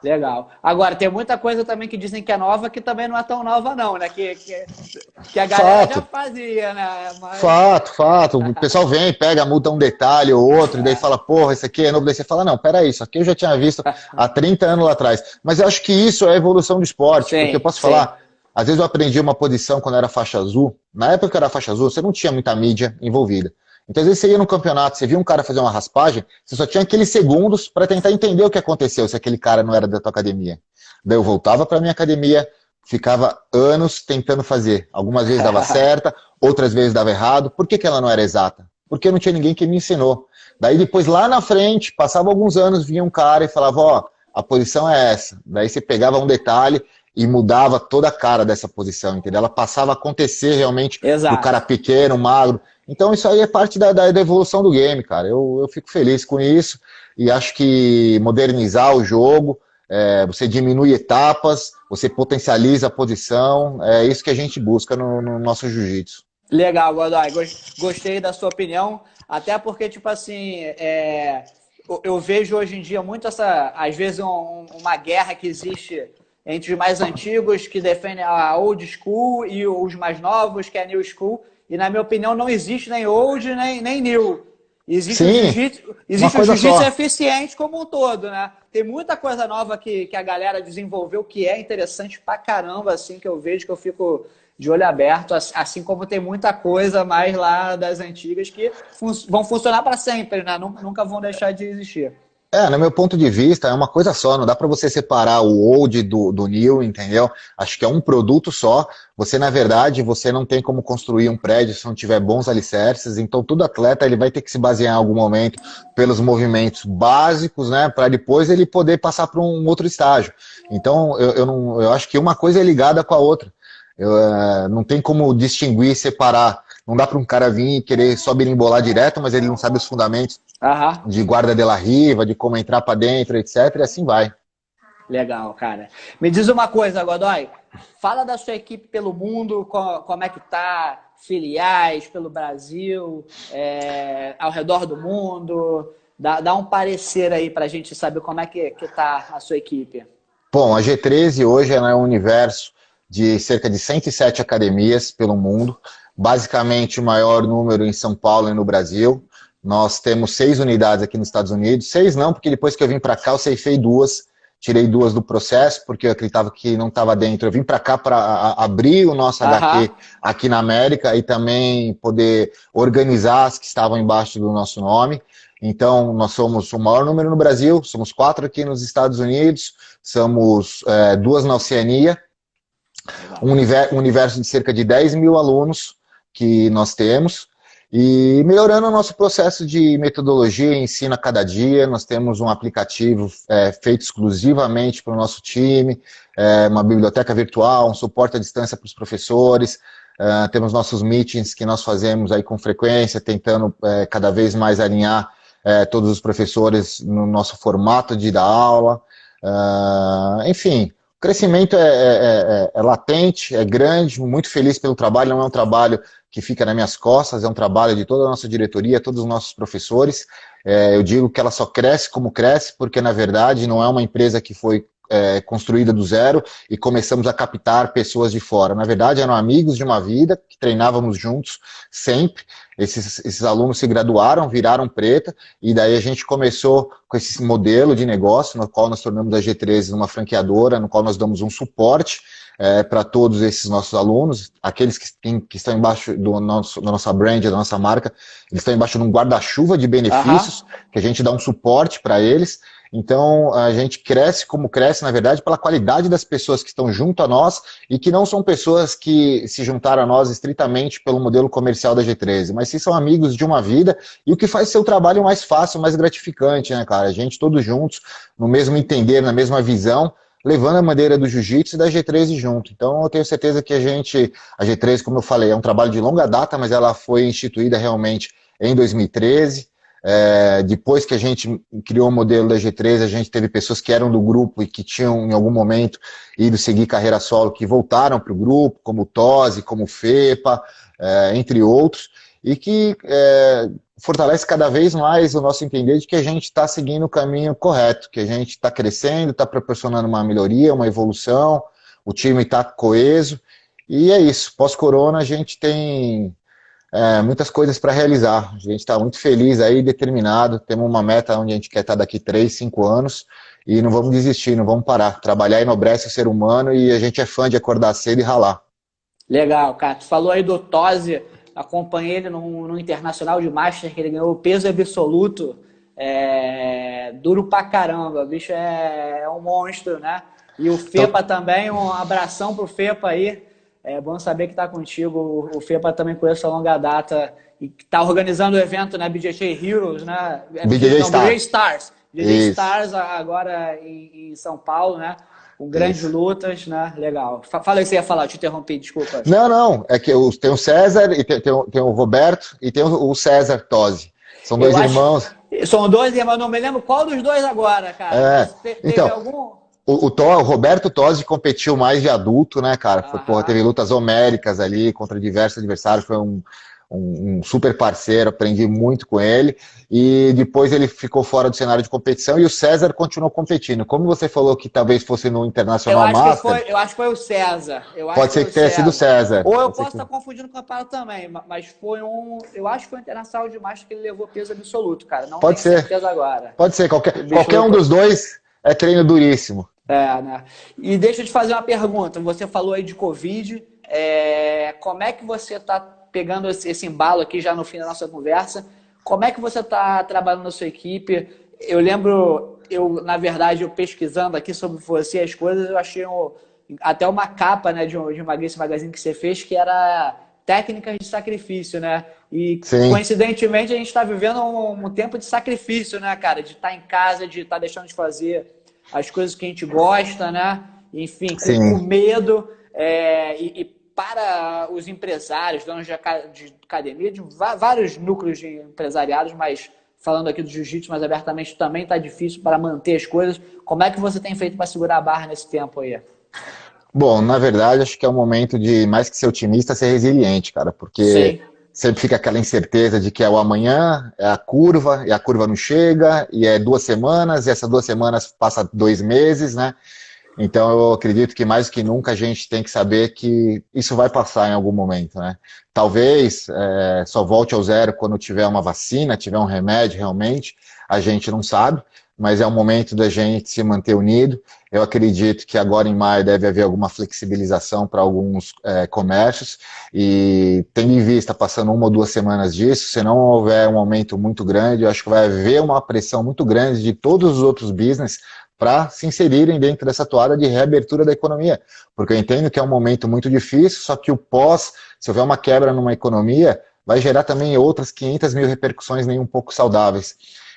Legal. Agora, tem muita coisa também que dizem que é nova, que também não é tão nova, não, né? Que a galera já fazia, né? Mas... Fato. O pessoal vem, pega, muda um detalhe ou outro, e daí fala, porra, isso aqui é novo. Daí você fala, não, peraí, isso aqui eu já tinha visto há 30 anos lá atrás. Mas eu acho que isso é a evolução do esporte, porque eu posso falar, às vezes eu aprendi uma posição quando eu era faixa azul. Na época que eu era faixa azul, você não tinha muita mídia envolvida. Então, às vezes você ia no campeonato, você via um cara fazer uma raspagem, você só tinha aqueles segundos para tentar entender o que aconteceu, se aquele cara não era da tua academia. Daí eu voltava para minha academia, ficava anos tentando fazer. Algumas vezes dava certa, outras vezes dava errado. Por que ela não era exata? Porque não tinha ninguém que me ensinou. Daí depois, lá na frente, passava alguns anos, vinha um cara e falava, ó, a posição é essa. Daí você pegava um detalhe e mudava toda a cara dessa posição, entendeu? Ela passava a acontecer realmente do cara pequeno, magro. Então isso aí é parte da evolução do game, cara. Eu fico feliz com isso e acho que modernizar o jogo, você diminui etapas, você potencializa a posição, é isso que a gente busca no nosso jiu-jitsu. Legal, Godoy. Gostei da sua opinião, até porque, tipo assim, eu vejo hoje em dia muito às vezes uma guerra que existe entre os mais antigos que defendem a old school e os mais novos que é a new school. E, na minha opinião, não existe nem old, nem new. Existe o jiu-jitsu eficiente como um todo, né? Tem muita coisa nova que a galera desenvolveu que é interessante pra caramba, assim, que eu vejo, que eu fico de olho aberto, assim como tem muita coisa mais lá das antigas que vão funcionar para sempre, né? Nunca vão deixar de existir. No meu ponto de vista, é uma coisa só, não dá para você separar o old do new, entendeu? Acho que é um produto só. Você, na verdade, você não tem como construir um prédio se não tiver bons alicerces, então todo atleta ele vai ter que se basear em algum momento pelos movimentos básicos, né, para depois ele poder passar para um outro estágio. Então, eu acho que uma coisa é ligada com a outra. Não tem como distinguir, separar. Não dá para um cara vir e querer só birimbolar direto, mas ele não sabe os fundamentos de guarda de la riva, de como entrar para dentro, etc. E assim vai. Legal, cara. Me diz uma coisa, Godoy. Fala da sua equipe pelo mundo, como é que tá, filiais pelo Brasil, ao redor do mundo. Dá um parecer aí pra gente saber como é que tá a sua equipe. Bom, a G13 hoje é um universo de cerca de 107 academias pelo mundo. Basicamente o maior número em São Paulo e no Brasil. Nós temos 6 unidades aqui nos Estados Unidos. 6 não, porque depois que eu vim para cá eu ceifei 2, tirei 2 do processo, porque eu acreditava que não estava dentro. Eu vim para cá para abrir o nosso HQ aqui na América e também poder organizar as que estavam embaixo do nosso nome. Então, nós somos o maior número no Brasil, somos 4 aqui nos Estados Unidos, somos 2 na Oceania, um universo de cerca de 10 mil alunos que nós temos, e melhorando o nosso processo de metodologia e ensino a cada dia. Nós temos um aplicativo feito exclusivamente para o nosso time, uma biblioteca virtual, um suporte à distância para os professores, temos nossos meetings que nós fazemos aí com frequência, tentando cada vez mais alinhar todos os professores no nosso formato de dar aula. Enfim, o crescimento é latente, é grande, muito feliz pelo trabalho. Não é um trabalho que fica nas minhas costas, é um trabalho de toda a nossa diretoria, todos os nossos professores. Eu digo que ela só cresce como cresce, porque na verdade não é uma empresa que foi construída do zero e começamos a captar pessoas de fora. Na verdade, eram amigos de uma vida, que treinávamos juntos sempre. Esses alunos se graduaram, viraram preta, e daí a gente começou com esse modelo de negócio, no qual nós tornamos a G13 uma franqueadora, no qual nós damos um suporte para todos esses nossos alunos. Aqueles que estão embaixo da nossa brand, da nossa marca, eles estão embaixo de um guarda-chuva de benefícios, que a gente dá um suporte para eles. Então, a gente cresce como cresce, na verdade, pela qualidade das pessoas que estão junto a nós e que não são pessoas que se juntaram a nós estritamente pelo modelo comercial da G13, mas sim são amigos de uma vida, e o que faz seu trabalho mais fácil, mais gratificante, né, cara? A gente todos juntos, no mesmo entender, na mesma visão, levando a bandeira do jiu-jitsu e da G13 junto. Então, eu tenho certeza que a G13, como eu falei, é um trabalho de longa data, mas ela foi instituída realmente em 2013, depois que a gente criou o modelo da G13, a gente teve pessoas que eram do grupo e que tinham em algum momento ido seguir carreira solo, que voltaram para o grupo, como o Tosi, como o Fepa, entre outros, e que fortalece cada vez mais o nosso entender de que a gente está seguindo o caminho correto, que a gente está crescendo, está proporcionando uma melhoria, uma evolução, o time está coeso, e é isso. Pós-corona a gente tem muitas coisas para realizar. A gente está muito feliz aí, determinado, temos uma meta onde a gente quer estar daqui 3, 5 anos, e não vamos desistir, não vamos parar. Trabalhar enobrece o ser humano, e a gente é fã de acordar cedo e ralar. Legal, cara. Tu falou aí do Tosi, acompanhei ele no Internacional de Master, que ele ganhou o peso absoluto, duro pra caramba, o bicho é um monstro, né? E o Fepa também, um abração pro Fepa aí. É bom saber que está contigo. O Fepa também conheço a longa data e está organizando o evento, né? BJJ Heroes, né? BJJ Stars. BJJ Stars agora em São Paulo, né? Com grandes lutas, né? Legal. Fala aí o que você ia falar, eu te interrompi, desculpa. Não, é que tem o César, e tem o Roberto, e tem o César Tosi. São dois irmãos. São 2 irmãos, não me lembro qual dos dois agora, cara. Teve algum... O Roberto Tosi competiu mais de adulto, né, cara? Teve lutas homéricas ali contra diversos adversários, foi um super parceiro, aprendi muito com ele, e depois ele ficou fora do cenário de competição, e o César continuou competindo. Como você falou que talvez fosse no Internacional Master... Eu acho que foi o César. Pode ser que tenha sido o César. Ou eu posso estar confundindo com o Campeonato também, mas foi eu acho que foi o Internacional de Master que ele levou peso absoluto, cara. Não tenho certeza agora. Pode ser, qualquer um dos dois é treino duríssimo. Né? E deixa eu te fazer uma pergunta. Você falou aí de Covid. Como é que você está pegando esse embalo aqui já no fim da nossa conversa? Como é que você está trabalhando na sua equipe? Eu lembro, na verdade, eu pesquisando aqui sobre você as coisas, eu achei até uma capa, né, de uma Gracie Magazine que você fez, que era técnicas de sacrifício, né? E coincidentemente a gente está vivendo um tempo de sacrifício, né, cara? De estar em casa, de estar deixando de fazer as coisas que a gente gosta, né? Enfim, com medo. E para os empresários, donos de academia, de vários núcleos de empresariados, mas falando aqui do jiu-jitsu mais abertamente, também está difícil para manter as coisas. Como é que você tem feito para segurar a barra nesse tempo aí? Bom, na verdade, acho que é o momento de, mais que ser otimista, ser resiliente, cara, porque sempre fica aquela incerteza de que é o amanhã, é a curva, e a curva não chega, e é 2 semanas, e essas 2 semanas passa 2 meses, né? Então eu acredito que mais que nunca a gente tem que saber que isso vai passar em algum momento, né? Talvez só volte ao zero quando tiver uma vacina, tiver um remédio realmente, a gente não sabe, mas é o momento da gente se manter unido. Eu acredito que agora em maio deve haver alguma flexibilização para alguns comércios, e tendo em vista, passando 1 ou 2 semanas disso, se não houver um aumento muito grande, eu acho que vai haver uma pressão muito grande de todos os outros business para se inserirem dentro dessa toada de reabertura da economia, porque eu entendo que é um momento muito difícil, só que o pós, se houver uma quebra numa economia, vai gerar também outras 500 mil repercussões nem um pouco saudáveis.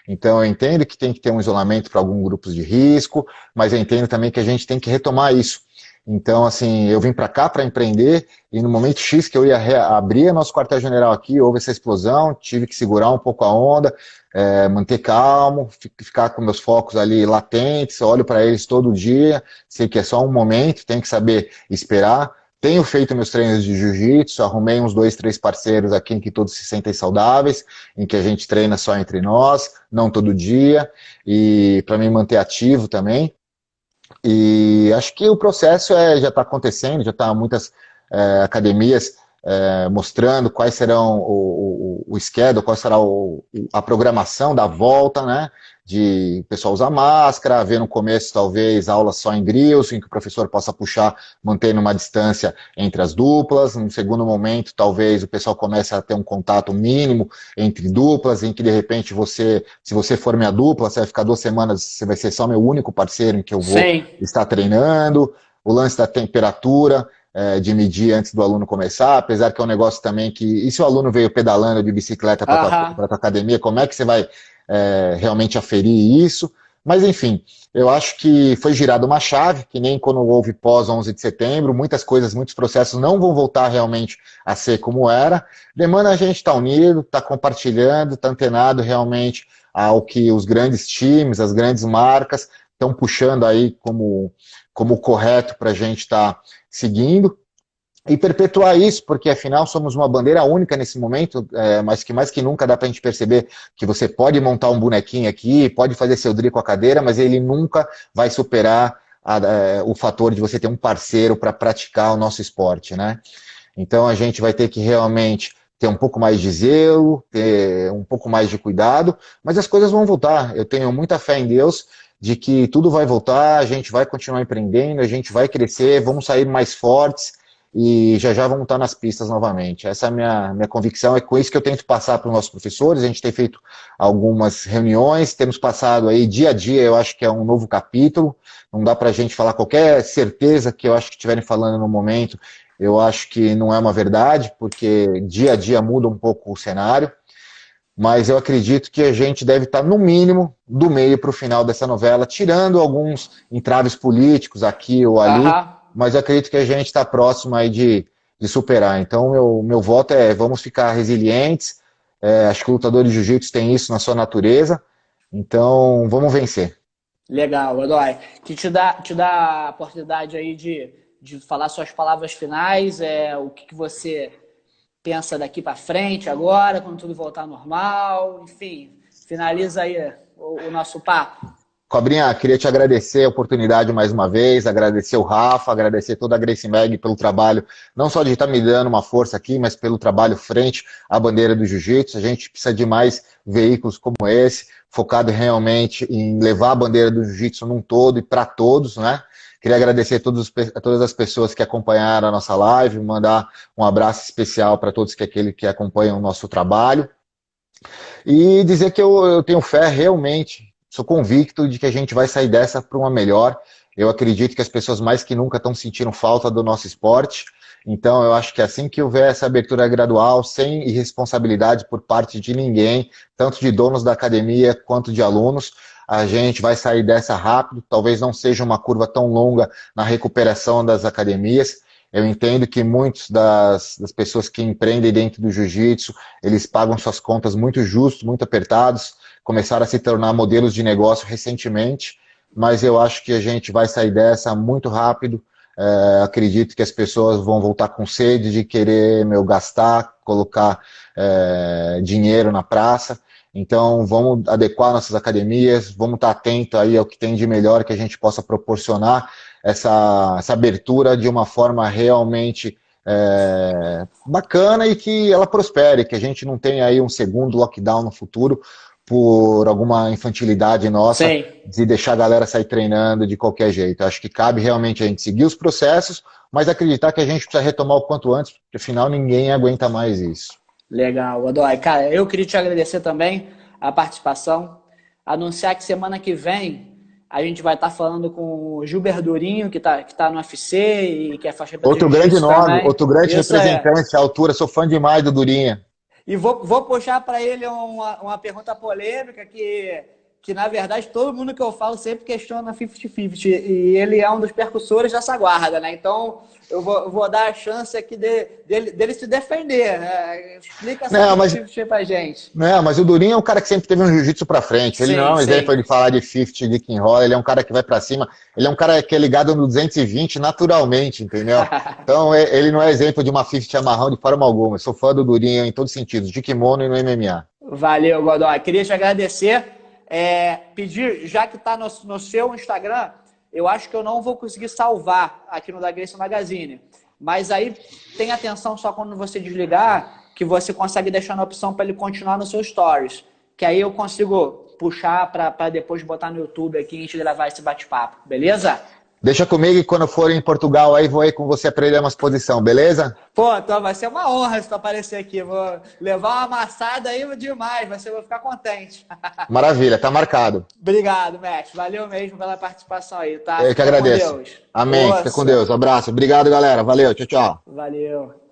Então eu entendo que tem que ter um isolamento para alguns grupos de risco, mas eu entendo também que a gente tem que retomar isso. Então, assim, eu vim para cá para empreender, e no momento X que eu ia abrir nosso quartel-general aqui, houve essa explosão, tive que segurar um pouco a onda, manter calmo, ficar com meus focos ali latentes, olho para eles todo dia, sei que é só um momento, tenho que saber esperar. Tenho feito meus treinos de jiu-jitsu, arrumei uns 2, 3 parceiros aqui em que todos se sentem saudáveis, em que a gente treina só entre nós, não todo dia, e para me manter ativo também. E acho que o processo já está acontecendo, já está muitas academias mostrando quais serão o schedule, qual será a programação da volta, né? De o pessoal usar máscara, haver no começo talvez aulas só em drills, em que o professor possa puxar, mantendo uma distância entre as duplas. No segundo momento, talvez o pessoal comece a ter um contato mínimo entre duplas, em que de repente se você for minha dupla, você vai ficar 2 semanas, você vai ser só meu único parceiro em que eu vou estar treinando. O lance da temperatura, de medir antes do aluno começar, apesar que é um negócio também que, e se o aluno veio pedalando de bicicleta para a tua academia, como é que você vai realmente aferir isso? Mas enfim, eu acho que foi girada uma chave, que nem quando houve pós 11 de setembro, muitas coisas, muitos processos não vão voltar realmente a ser como era. Demanda a gente estar unido, estar compartilhando, estar antenado realmente ao que os grandes times, as grandes marcas estão puxando aí como correto para a gente estar seguindo e perpetuar isso, porque afinal somos uma bandeira única nesse momento, mas que mais que nunca dá para a gente perceber que você pode montar um bonequinho aqui, pode fazer seu drill com a cadeira, mas ele nunca vai superar o fator de você ter um parceiro para praticar o nosso esporte, né? Então a gente vai ter que realmente ter um pouco mais de zelo, ter um pouco mais de cuidado, mas as coisas vão voltar. Eu tenho muita fé em Deus de que tudo vai voltar, a gente vai continuar empreendendo, a gente vai crescer, vamos sair mais fortes e já vamos estar nas pistas novamente. Essa é a minha convicção, é com isso que eu tento passar para os nossos professores. A gente tem feito algumas reuniões, temos passado aí dia a dia, eu acho que é um novo capítulo, não dá para a gente falar qualquer certeza que eu acho que estiverem falando no momento, eu acho que não é uma verdade, porque dia a dia muda um pouco o cenário. Mas eu acredito que a gente deve estar, no mínimo, do meio para o final dessa novela, tirando alguns entraves políticos aqui ou ali, mas eu acredito que a gente está próximo aí de superar. Então, meu voto é, vamos ficar resilientes, acho que o lutador de jiu-jitsu tem isso na sua natureza, então vamos vencer. Legal, Godoy. Que te dá a oportunidade aí de falar suas palavras finais, o que você pensa daqui para frente agora, quando tudo voltar ao normal, enfim, finaliza aí o nosso papo. Cobrinha, queria te agradecer a oportunidade mais uma vez, agradecer o Rafa, agradecer toda a Gracie Mag pelo trabalho, não só de estar me dando uma força aqui, mas pelo trabalho frente à bandeira do jiu-jitsu. A gente precisa de mais veículos como esse, focado realmente em levar a bandeira do jiu-jitsu num todo e para todos, né? Queria agradecer a todas as pessoas que acompanharam a nossa live, mandar um abraço especial para todos que acompanham o nosso trabalho. E dizer que eu tenho fé realmente, sou convicto de que a gente vai sair dessa para uma melhor. Eu acredito que as pessoas mais que nunca estão sentindo falta do nosso esporte. Então eu acho que assim que houver essa abertura gradual, sem irresponsabilidade por parte de ninguém, tanto de donos da academia quanto de alunos, a gente vai sair dessa rápido. Talvez não seja uma curva tão longa na recuperação das academias. Eu entendo que muitas das pessoas que empreendem dentro do jiu-jitsu, eles pagam suas contas muito justos, muito apertados, começaram a se tornar modelos de negócio recentemente, mas eu acho que a gente vai sair dessa muito rápido. Acredito que as pessoas vão voltar com sede de querer gastar, colocar dinheiro na praça. Então, vamos adequar nossas academias, vamos estar atentos aí ao que tem de melhor, que a gente possa proporcionar essa abertura de uma forma realmente bacana e que ela prospere, que a gente não tenha aí um segundo lockdown no futuro, por alguma infantilidade nossa Sim. de deixar a galera sair treinando de qualquer jeito. Acho que cabe realmente a gente seguir os processos, mas acreditar que a gente precisa retomar o quanto antes, porque afinal ninguém aguenta mais isso. Legal, Godoy. Cara, eu queria te agradecer também a participação. Anunciar que semana que vem a gente vai estar falando com o Gil Verdurinho, que tá no UFC e que é faixa preta de Outro grande jiu-jitsu nome, também. outro grande Isso representante à altura, sou fã demais do Durinha. E vou puxar para ele uma pergunta polêmica que, na verdade, todo mundo que eu falo sempre questiona 50-50. E ele é um dos percussores dessa guarda, né? Então, eu vou dar a chance aqui dele se defender, né? Explica essa 50-50 pra gente. Não, mas o Durinho é um cara que sempre teve um jiu-jitsu pra frente. Ele não é um exemplo de falar de 50, de quem rola. Ele é um cara que vai pra cima. Ele é um cara que é ligado no 220 naturalmente, entendeu? Então, ele não é exemplo de uma 50 amarrão de forma alguma. Eu sou fã do Durinho em todos os sentidos, de kimono e no MMA. Valeu, Godoy. Queria te agradecer. Pedir, já que está no seu Instagram, eu acho que eu não vou conseguir salvar aqui no Da Grace Magazine. Mas aí tem atenção só quando você desligar, que você consegue deixar na opção para ele continuar nos seus stories. Que aí eu consigo puxar para depois botar no YouTube aqui e a gente gravar esse bate-papo. Beleza? Deixa comigo e quando for em Portugal aí, vou aí com você aprender uma exposição, beleza? Pô, então vai ser uma honra se tu aparecer aqui. Vou levar uma amassada aí demais, vou ficar contente. Maravilha, tá marcado. Obrigado, mestre. Valeu mesmo pela participação aí, tá? Eu que agradeço. Amém. Fica com Deus. Um abraço. Obrigado, galera. Valeu. Tchau, tchau. Valeu.